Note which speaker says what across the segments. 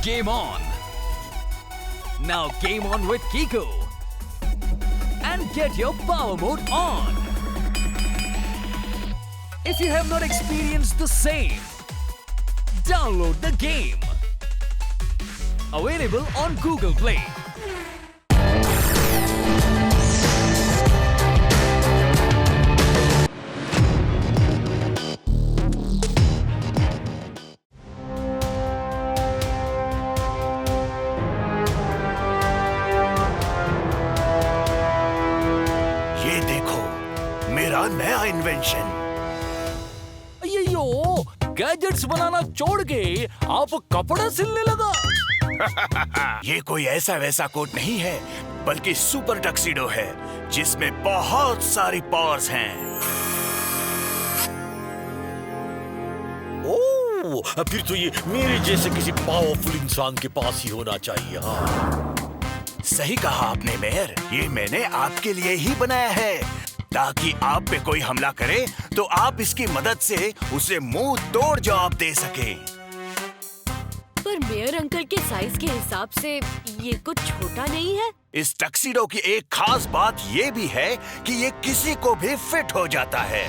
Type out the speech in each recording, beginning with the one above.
Speaker 1: Game on! Now game on with Kiko and get your power mode on. If you have not experienced the same, download the game. Available on Google Play.
Speaker 2: ये देखो मेरा नया invention.
Speaker 1: अय्यो, gadgets बनाना छोड़ के आप कपड़ा सिलने लगा।
Speaker 2: ये कोई ऐसा वैसा कोट नहीं है, बल्कि सुपर टक्सीडो है जिसमें बहुत सारी पावर्स हैं।
Speaker 3: ओह, फिर तो ये मेरे जैसे किसी पावरफुल इंसान के पास ही होना चाहिए। हाँ,
Speaker 2: सही कहा आपने मेयर, ये मैंने आपके लिए ही बनाया है ताकि आप पे कोई हमला करे तो आप इसकी मदद से उसे मुंह तोड़ जवाब दे सके।
Speaker 4: पर मेयर अंकल के साइज के हिसाब से ये कुछ छोटा नहीं है।
Speaker 2: इस टक्सीडो की एक खास बात ये भी है कि ये किसी को भी फिट हो जाता है।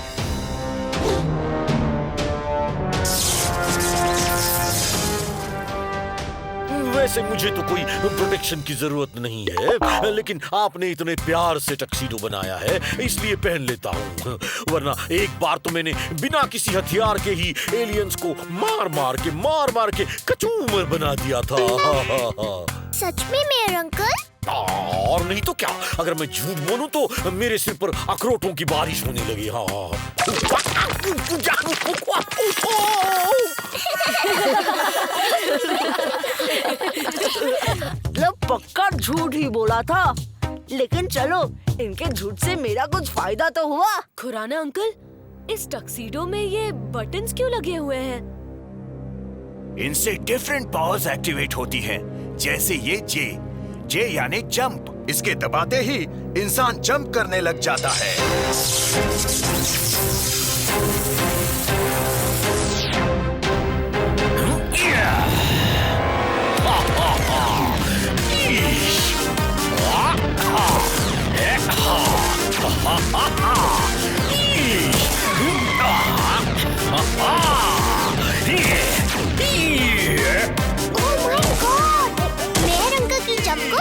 Speaker 3: वैसे मुझे तो कोई प्रोटेक्शन की जरूरत नहीं है, लेकिन आपने इतने प्यार से टक्सीडो बनाया है इसलिए पहन लेता हूँ। वरना एक बार तो मैंने बिना किसी हथियार के ही एलियंस को मार मार के कचूमर बना दिया था।
Speaker 5: सच में मेयर अंकल?
Speaker 3: और नहीं तो क्या, अगर मैं झूठ बोलूं तो मेरे सिर पर अखरोटों की बारिश होने लगी। हाँ,
Speaker 6: पक्का झूठ ही बोला था, लेकिन चलो इनके झूठ से मेरा कुछ फायदा तो हुआ।
Speaker 4: खुराना अंकल, इस टक्सीडो में ये बटन्स क्यों लगे हुए हैं?
Speaker 2: इनसे डिफरेंट पावर्स एक्टिवेट होती हैं, जैसे ये जे यानी जंप। इसके दबाते ही इंसान जंप करने लग जाता है।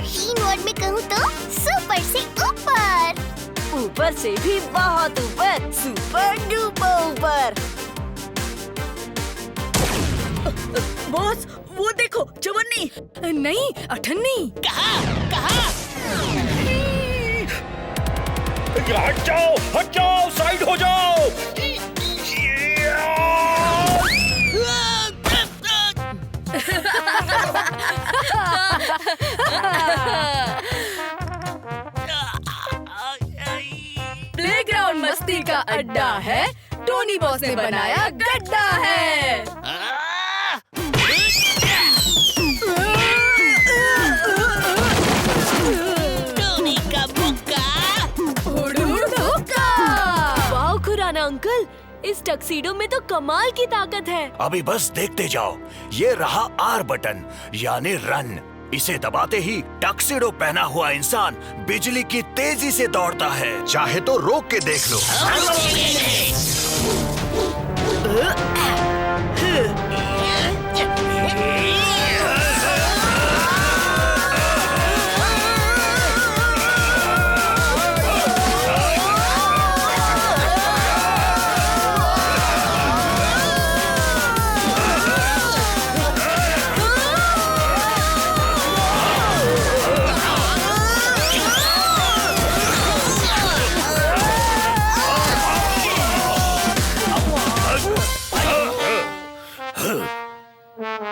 Speaker 5: तीन वर्ड में कहूँ तो सुपर से ऊपर,
Speaker 6: ऊपर से भी बहुत ऊपर, सुपर डुपर ऊपर।
Speaker 7: बॉस, वो देखो चवन्नी। नहीं, अठन्नी। कहाँ?
Speaker 3: हट जाओ, साइड हो जाओ।
Speaker 7: प्लेग्राउंड मस्ती का अड्डा है, टोनी बॉस ने बनाया गड्ढा है।
Speaker 4: टोनी का बुक्का, वाह खुराना अंकल, इस टक्सीडो में तो कमाल की ताकत है।
Speaker 2: अभी बस देखते जाओ। ये रहा आर बटन यानी रन। इसे दबाते ही टक्सीडो पहना हुआ इंसान बिजली की तेजी से दौड़ता है। चाहे तो रोक के देख लो।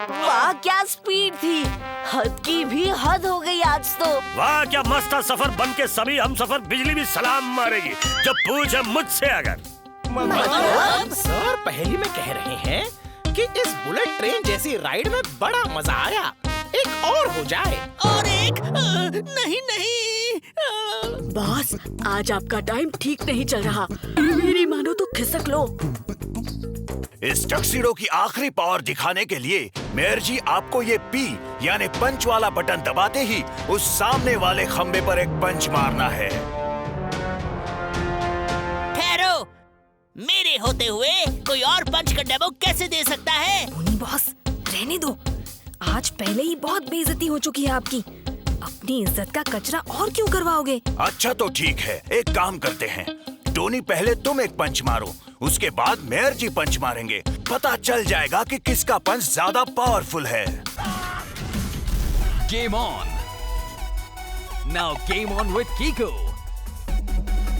Speaker 6: वाह क्या स्पीड थी, हद की भी हद हो गई आज तो।
Speaker 8: वाह क्या मस्त था सफर, बन के सभी हम सफर बिजली भी सलाम मारेगी जब पूछे मुझसे अगर।
Speaker 9: सर पहली में कह रहे हैं कि इस बुलेट ट्रेन जैसी राइड में बड़ा मजा आया, एक और हो जाए।
Speaker 7: और एक नहीं बॉस, आज आपका टाइम ठीक नहीं चल रहा, मेरी मानो तो खिसक लो।
Speaker 2: इस टक्सीडो की आखिरी पावर दिखाने के लिए मेयर जी आपको ये पी यानी पंच वाला बटन दबाते ही उस सामने वाले खंबे पर एक पंच मारना है।
Speaker 10: ठहरो, मेरे होते हुए कोई और पंच का डेमो कैसे दे सकता है?
Speaker 7: टोनी बॉस, रहने दो। आज पहले ही बहुत बेइज्जती हो चुकी है आपकी। अपनी इज्जत का कचरा और क्यों करवाओगे?
Speaker 2: अच्छा तो ठीक है, एक काम करते हैं। टोनी पहले तुम एक पंच मारो, उसके बाद मेयर जी पंच मारेंगे। पता चल जाएगा कि किसका पंच ज्यादा पावरफुल है।
Speaker 1: Game on. Now game on with Kiko.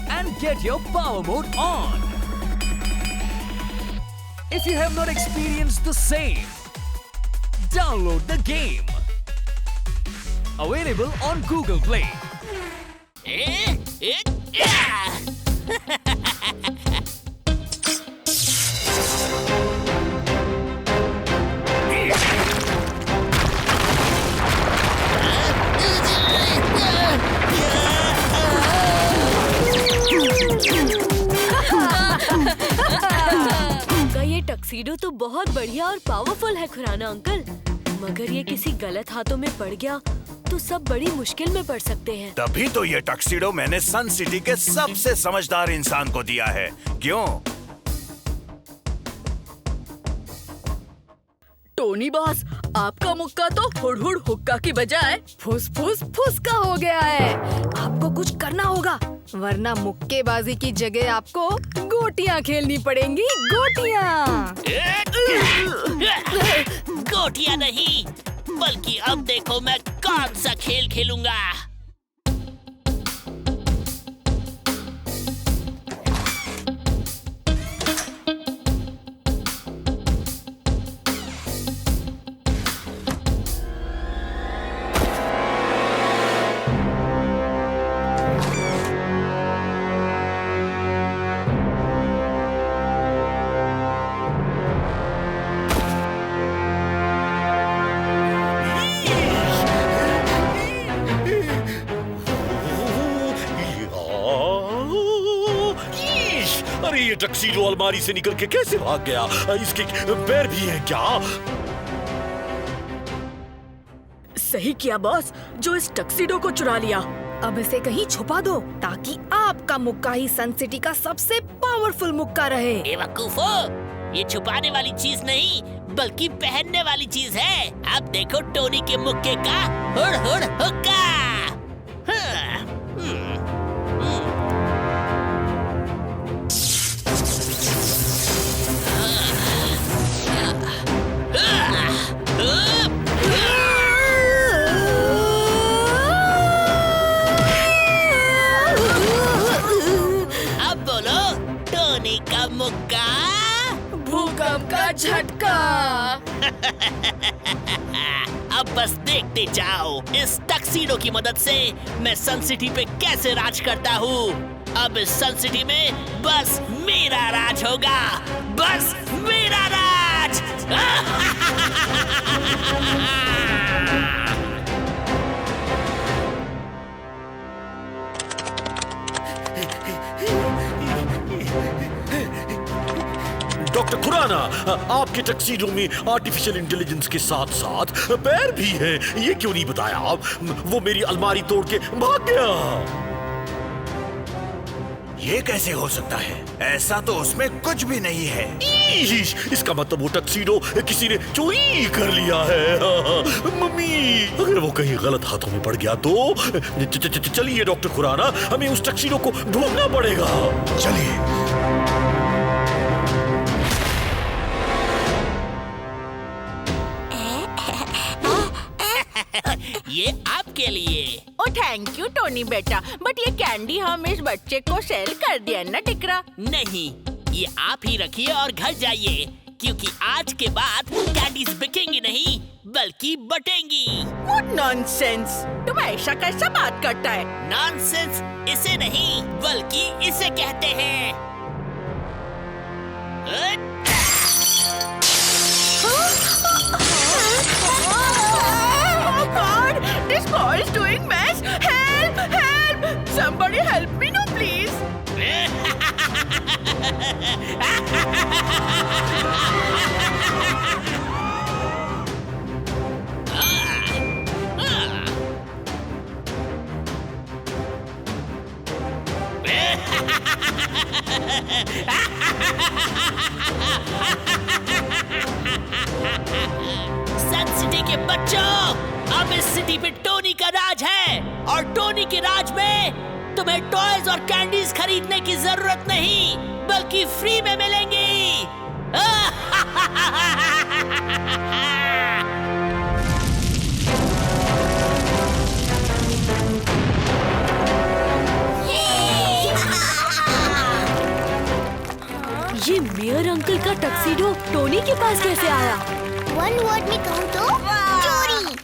Speaker 1: And get your power mode on. If you have not experienced the same, download the game. Available on Google Play.
Speaker 4: आपका ये टक्सीडो तो बहुत बढ़िया और पावरफुल है खुराना अंकल, मगर ये किसी गलत हाथों में पड़ गया तो सब बड़ी मुश्किल में पड़ सकते हैं।
Speaker 2: तभी तो ये टक्सीडो मैंने सन सिटी के सबसे समझदार इंसान को दिया है। क्यों?
Speaker 7: टोनी बॉस, आपका मुक्का तो हुड़ हुड़ हुक्का की बजाय फुस फुस फुसका हो गया है। आपको कुछ करना होगा, वरना मुक्केबाजी की जगह आपको गोटियां खेलनी पड़ेंगी। गोटियां।
Speaker 10: गोटियां नहीं, बल्कि अब देखो मैं कौन सा खेल खेलूंगा।
Speaker 3: अरे ये टक्सीडो अलमारी से निकल के कैसे भाग गया? इसके पैर भी हैं क्या?
Speaker 7: सही किया बॉस, जो इस टक्सीडो को चुरा लिया। अब इसे कहीं छुपा दो ताकि आपका मुक्का ही सन सिटी का सबसे पावरफुल मुक्का रहे।
Speaker 10: बेवकूफो, ये छुपाने वाली चीज नहीं बल्कि पहनने वाली चीज है। अब देखो टोनी के मुक्के का हुड़ हुड़ हुक्का। अब बोलो, टोनी का मुक्का,
Speaker 7: भूकंप का झटका।
Speaker 10: अब बस देखते जाओ इस टक्सीडो की मदद से मैं सन सिटी पे कैसे राज करता हूँ। अब इस सन सिटी में बस मेरा राज होगा, बस मेरा राज।
Speaker 3: डॉक्टर खुराना, आपके टक्सीडो में आर्टिफिशियल इंटेलिजेंस के साथ साथ पैर भी हैं। ये क्यों नहीं बताया आप? वो मेरी अलमारी तोड़ के भाग गया।
Speaker 2: ये कैसे हो सकता है? ऐसा तो उसमें कुछ भी नहीं है।
Speaker 3: इसका मतलब वो टक्सीडो किसी ने चोरी कर लिया है। मम्मी, अगर वो कहीं गलत हाथों में पड़ गया तो चलिए डॉक्टर खुराना, हमें उस टक्सीडो को ढूंढना पड़ेगा।
Speaker 2: चलिए।
Speaker 10: ये आपके लिए।
Speaker 6: ओ थैंक यू टोनी बेटा, बट ये कैंडी हम इस बच्चे को सेल कर दिया ना टिकरा।
Speaker 10: नहीं, ये आप ही रखिए और घर जाइए, क्योंकि आज के बाद कैंडीज बिकेंगी नहीं बल्कि बटेंगी।
Speaker 6: What nonsense! तुम ऐसा कैसा बात करता है?
Speaker 10: नॉनसेंस इसे नहीं बल्कि इसे कहते हैं।
Speaker 6: God, this boy is doing mess. Help! Help! Somebody help me, no, please.
Speaker 10: के बच्चों, अब इस सिटी पे टोनी का राज है और टोनी के राज में तुम्हें टॉयज और कैंडीज खरीदने की जरूरत नहीं, बल्कि फ्री में मिलेंगी।
Speaker 4: ये मेयर अंकल का टक्सीडो टोनी के पास कैसे आया?
Speaker 5: वन वर्ड में कहूँ तो चोरी।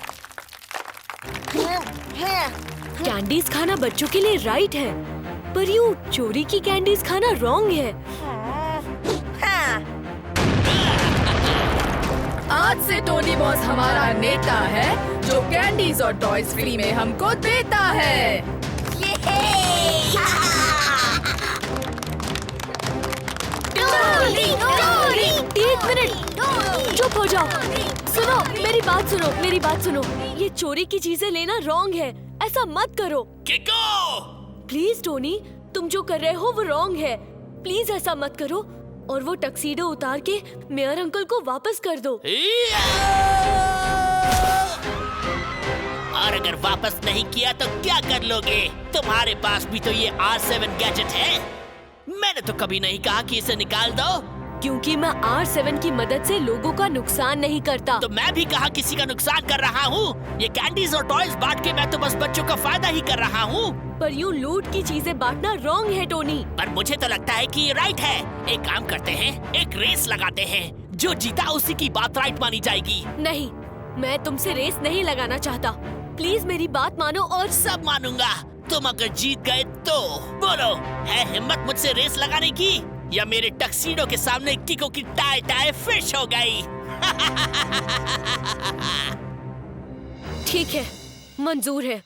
Speaker 4: कैंडीज खाना बच्चों के लिए राइट है, पर यूँ चोरी की कैंडीज खाना रॉन्ग है।
Speaker 7: आज से टोनी बॉस हमारा नेता है, जो कैंडीज और टॉयज फ्री में हमको देता है।
Speaker 4: एक मिनट, चुप हो जाओ। सुनो, मेरी बात सुनो। ये चोरी की चीजें लेना रॉन्ग है, ऐसा मत करो।
Speaker 10: किको!
Speaker 4: प्लीज टोनी, तुम जो कर रहे हो वो रॉन्ग है। प्लीज ऐसा मत करो और वो टक्सीडो उतार के मेयर अंकल को वापस कर दो।
Speaker 10: और अगर वापस नहीं किया तो क्या कर लोगे? तुम्हारे पास भी तो ये R7 गैजेट है। मैंने तो कभी नहीं कहा कि इसे निकाल दो,
Speaker 4: क्योंकि मैं R7 की मदद से लोगों का नुकसान नहीं करता।
Speaker 10: तो मैं भी कहा किसी का नुकसान कर रहा हूँ। ये कैंडीज और टॉयज बांट के मैं तो बस बच्चों का फायदा ही कर रहा हूँ।
Speaker 4: पर यूँ लूट की चीजें बांटना रॉन्ग है टोनी।
Speaker 10: पर मुझे तो लगता है कि ये राइट है। एक काम करते हैं, एक रेस लगाते हैं, जो जीता उसी की बात राइट मानी जाएगी।
Speaker 4: नहीं, मैं तुमसे रेस नहीं लगाना चाहता। प्लीज मेरी बात मानो। और
Speaker 10: सब मानूंगा। तुम अगर जीत गए तो बोलो, है हिम्मत मुझसे रेस लगाने की, या मेरे टक्सीडो के सामने किको की टाई टाई फिश हो गई?
Speaker 4: ठीक है, मंजूर है।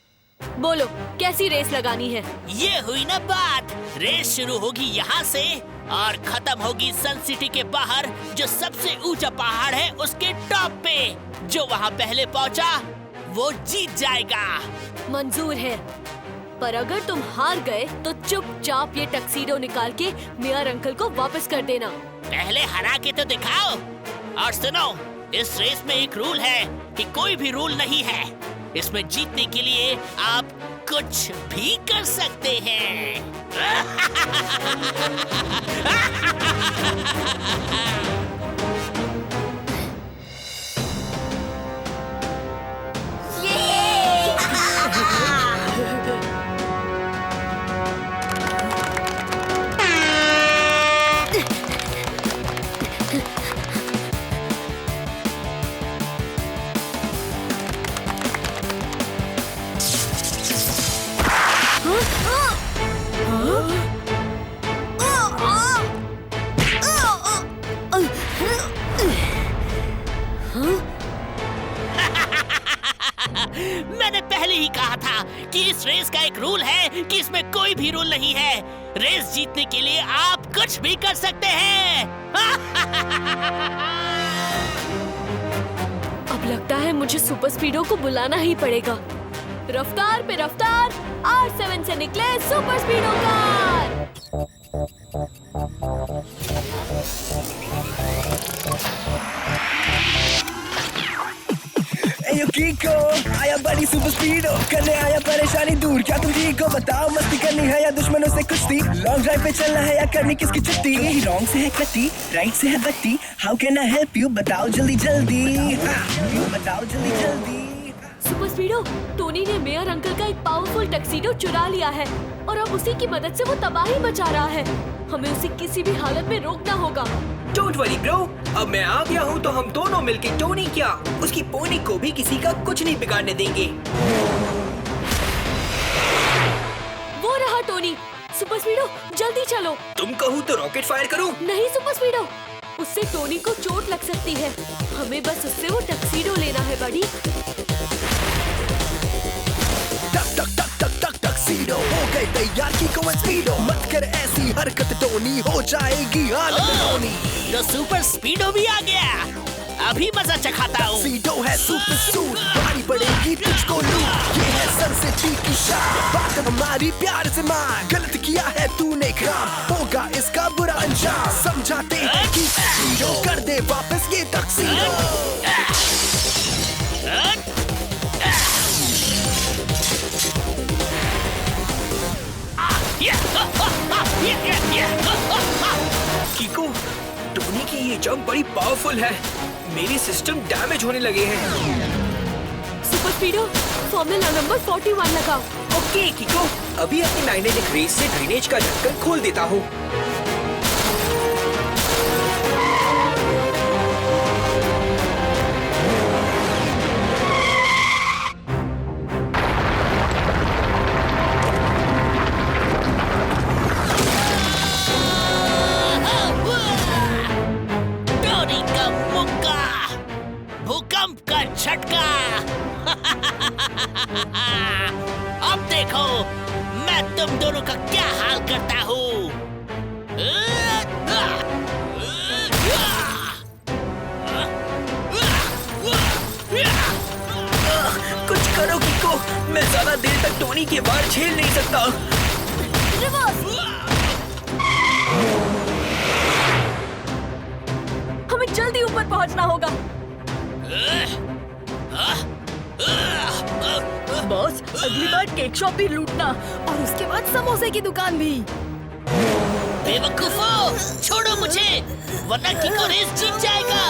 Speaker 4: बोलो, कैसी रेस लगानी है?
Speaker 10: ये हुई ना बात। रेस शुरू होगी यहाँ से और खत्म होगी सन सिटी के बाहर, जो सबसे ऊंचा पहाड़ है उसके टॉप पे। जो वहाँ पहले पहुँचा वो जीत जाएगा।
Speaker 4: मंजूर है, पर अगर तुम हार गए तो चुपचाप ये टक्सीडो निकाल के मेयर अंकल को वापस कर देना।
Speaker 10: पहले हरा के तो दिखाओ। और सुनो, इस रेस में एक रूल है कि कोई भी रूल नहीं है। इसमें जीतने के लिए आप कुछ भी कर सकते हैं। मैंने पहले ही कहा था कि इस रेस का एक रूल है कि इसमें कोई भी रूल नहीं है। रेस जीतने के लिए आप कुछ भी कर सकते हैं।
Speaker 4: अब लगता है मुझे सुपर स्पीडो को बुलाना ही पड़ेगा। रफ्तार पे रफ्तार, R7 से निकले सुपर स्पीडो कार।
Speaker 11: कीको आया बड़ी सुपर स्पीडो, करने आया परेशानी दूर। क्या तुम ठीक हो? बताओ, मस्ती करनी है या दुश्मनों से कुश्ती? लॉन्ग ड्राइव पे चलना है या करनी किसकी छुट्टी? रॉन्ग से है कट्टी, राइट से है बत्ती। How can I help you? बताओ जल्दी जल्दी, बताओ जल्दी जल्दी।
Speaker 4: सुपर स्पीडो, टोनी ने मेयर अंकल का एक पावरफुल टक्सीडो चुरा लिया है और अब उसी की मदद से वो तबाही मचा रहा है। हमें उसे किसी भी हालत में रोकना होगा।
Speaker 12: डोंट वरी ब्रो, अब मैं आ गया हूँ तो हम दोनों मिलके टोनी क्या उसकी पोनी को भी किसी का कुछ नहीं बिगाड़ने देंगे।
Speaker 4: वो रहा टोनी। सुपर स्पीडो, जल्दी चलो।
Speaker 12: तुम कहूँ तो रॉकेट फायर करूँ?
Speaker 4: नहीं सुपर स्पीडो, उससे टोनी को चोट लग सकती है। हमें बस उससे वो टक्सीडो लेना है बड़ी।
Speaker 11: टक्सीडो हो गए तैयार, कीको स्पीडो। मत कर ऐसी हरकत टोनी, हो जाएगी हालत टोनी।
Speaker 10: तो सुपर स्पीडो भी आ गया। अभी मजा चखाता हूँ।
Speaker 11: टक्सीडो है सुपर सूट, भारी पड़ेगी तुझको लूट। ये है सन सिटी की शान, बात हमारी प्यार से मान। गलत किया है तूने काम, होगा इसका बुरा अंजाम। समझाते हैं कि टक्सीडो कर दे वापस ये टक्सीडो।
Speaker 12: पावरफुल है। मेरी सिस्टम डैमेज होने लगे हैं।
Speaker 4: सुपर स्पीडो, फॉर्मूला नंबर 41 लगाओ।
Speaker 12: ओके किको, अभी अपनी मैग्नेटिक रेस से ड्रेनेज का ढक्कन खोल देता हूँ।
Speaker 10: टोनी का मुक्का, भूकंप का झटका। अब देखो मैं तुम दोनों का क्या हाल करता हूँ।
Speaker 12: कुछ करो किको, मैं ज्यादा देर तक टोनी के वार झेल नहीं सकता।
Speaker 4: हमें जल्दी ऊपर पहुंचना होगा।
Speaker 7: बॉस, अगली बार केक शॉप भी लूटना और उसके बाद समोसे की दुकान भी।
Speaker 10: बेवकूफो, छोड़ो मुझे, वरना किको रेस जीत जाएगा।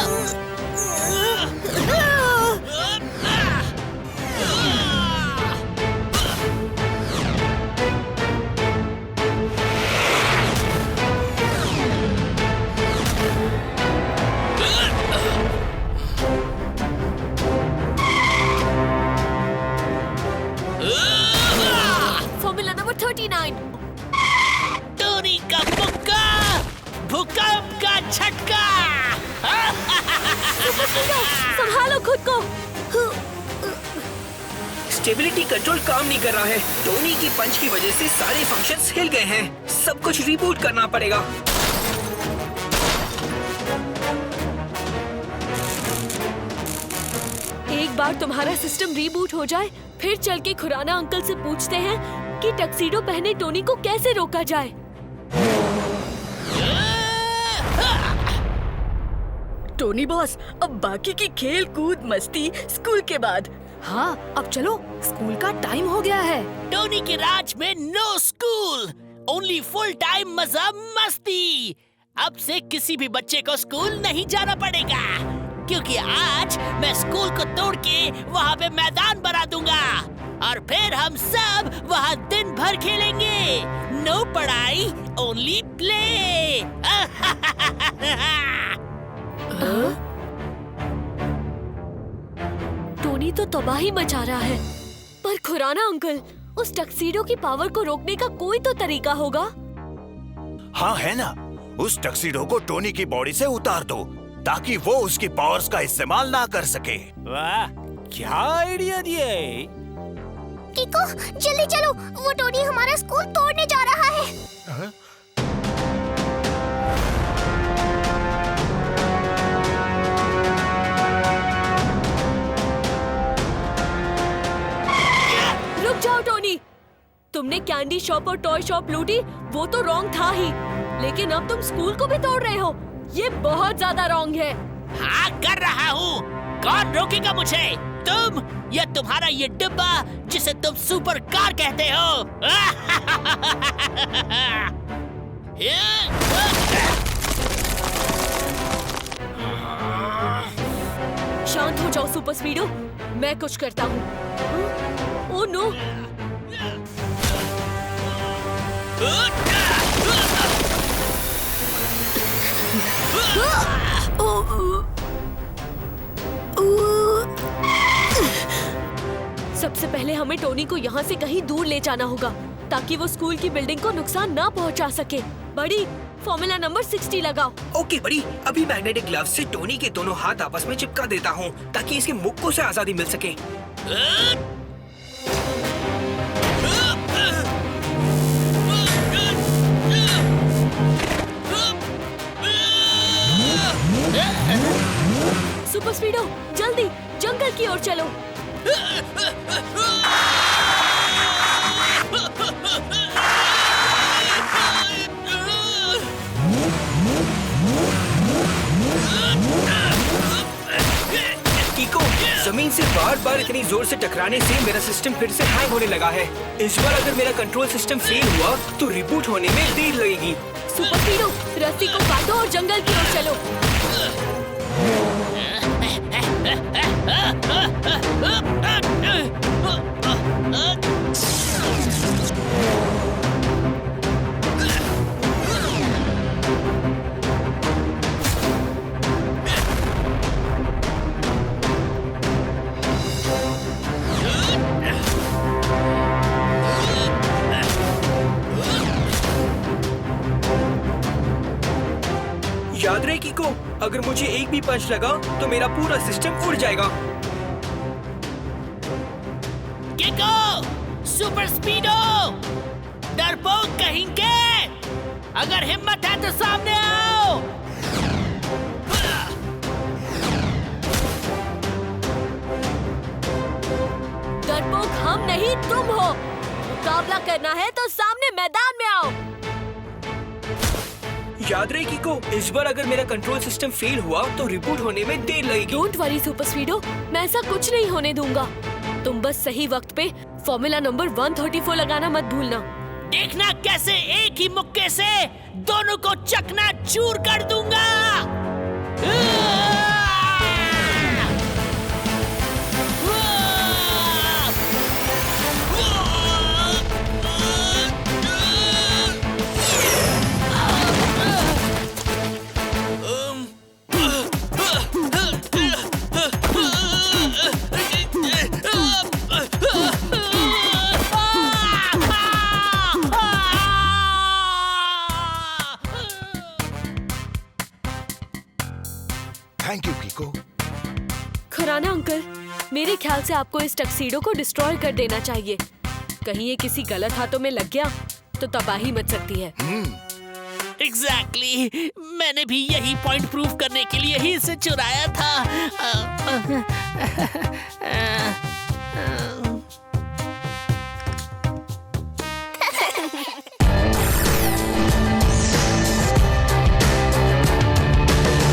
Speaker 4: Formula number 39।
Speaker 10: टोनी का मुक्का, भूकंप का झटका।
Speaker 4: संभालो खुद को।
Speaker 12: स्टेबिलिटी कंट्रोल काम नहीं कर रहा है। टोनी की पंच की वजह से सारे फंक्शंस हिल गए हैं। सब कुछ रिबूट करना पड़ेगा।
Speaker 4: एक बार तुम्हारा सिस्टम रीबूट हो जाए, फिर चल के खुराना अंकल से पूछते हैं कि टक्सीडो पहने टोनी को कैसे रोका जाए।
Speaker 7: टोनी बॉस, अब बाकी की खेल कूद मस्ती स्कूल के बाद। हाँ, अब चलो, स्कूल का टाइम हो गया है।
Speaker 10: टोनी के राज में no school, only full time मजा मस्ती। अब से किसी भी बच्चे को स्कूल नहीं जाना पड़ेगा, क्योंकि आज मैं स्कूल को तोड़ के वहाँ पे मैदान बना दूंगा और फिर हम सब वहाँ दिन भर खेलेंगे। नो पढ़ाई, ओनली प्ले।
Speaker 4: टोनी तो तबाही मचा रहा है, पर खुराना अंकल, उस टक्सीडो की पावर को रोकने का कोई तो तरीका होगा।
Speaker 2: हाँ है ना, उस टक्सीडो को टोनी की बॉडी से उतार दो ताकि वो उसकी पावर्स का इस्तेमाल ना कर सके।
Speaker 8: वाह, क्या आइडिया दिया है।
Speaker 5: किको, जल्दी चलो, वो टोनी हमारा स्कूल तोड़ने जा रहा है।
Speaker 4: रुक जाओ टोनी, तुमने कैंडी शॉप और टॉय शॉप लूटी, वो तो रॉन्ग था ही, लेकिन अब तुम स्कूल को भी तोड़ रहे हो। ये बहुत ज्यादा रॉन्ग है।
Speaker 10: हाँ, कर रहा हूँ। कौन रोकेगा मुझे? तुम या तुम्हारा ये डिब्बा जिसे तुम सुपर कार कहते हो।
Speaker 4: शांत हो जाओ सुपर स्पीडो, मैं कुछ करता हूँ। Oh no! सबसे पहले हमें टोनी को यहाँ से कहीं दूर ले जाना होगा ताकि वो स्कूल की बिल्डिंग को नुकसान ना पहुँचा सके। बड़ी, फॉर्मूला नंबर 60 लगाओ।
Speaker 12: ओके बड़ी, अभी मैग्नेटिक ग्लव्स से टोनी के दोनों हाथ आपस में चिपका देता हूँ ताकि इसके मुक्कों से आजादी मिल सके।
Speaker 4: सुपर स्पीडो, जल्दी जंगल की ओर चलो।
Speaker 12: किको, जमीन से बार बार इतनी जोर से टकराने से मेरा सिस्टम फिर से हैंग होने लगा है। इस बार अगर मेरा कंट्रोल सिस्टम फेल हुआ तो रिबूट होने में देर लगेगी।
Speaker 4: सुपर स्पीडो, रस्सी को काटो और जंगल की ओर चलो।
Speaker 12: याद रहे कीको, अगर मुझे एक भी पंच लगा तो मेरा पूरा सिस्टम उड़ जाएगा।
Speaker 10: कीको, सुपर स्पीडो, डरपोक कहेंगे। अगर हिम्मत है तो सामने आओ।
Speaker 4: डरपोक हम नहीं तुम हो। मुकाबला करना है तो सामने मैदान में आओ।
Speaker 12: याद रहे कीको, इस बार अगर मेरा कंट्रोल सिस्टम फेल हुआ तो रिबूट होने में देर लगेगी।
Speaker 4: डोंट वरी सुपर स्पीडो, मैं ऐसा कुछ नहीं होने दूंगा। तुम बस सही वक्त पे फॉर्मूला नंबर 134 लगाना मत भूलना।
Speaker 10: देखना कैसे एक ही मुक्के से दोनों को चकना चूर कर दूंगा।
Speaker 2: Thank you Kiko.
Speaker 4: Khurana uncle, मेरे ख्याल से आपको इस टक्सीडो को डिस्ट्रॉय कर देना चाहिए। कहीं ये किसी गलत हाथों में लग गया तो तबाही मच सकती है।
Speaker 10: एग्जैक्टली, मैंने भी यही पॉइंट प्रूव करने के लिए ही इसे चुराया था।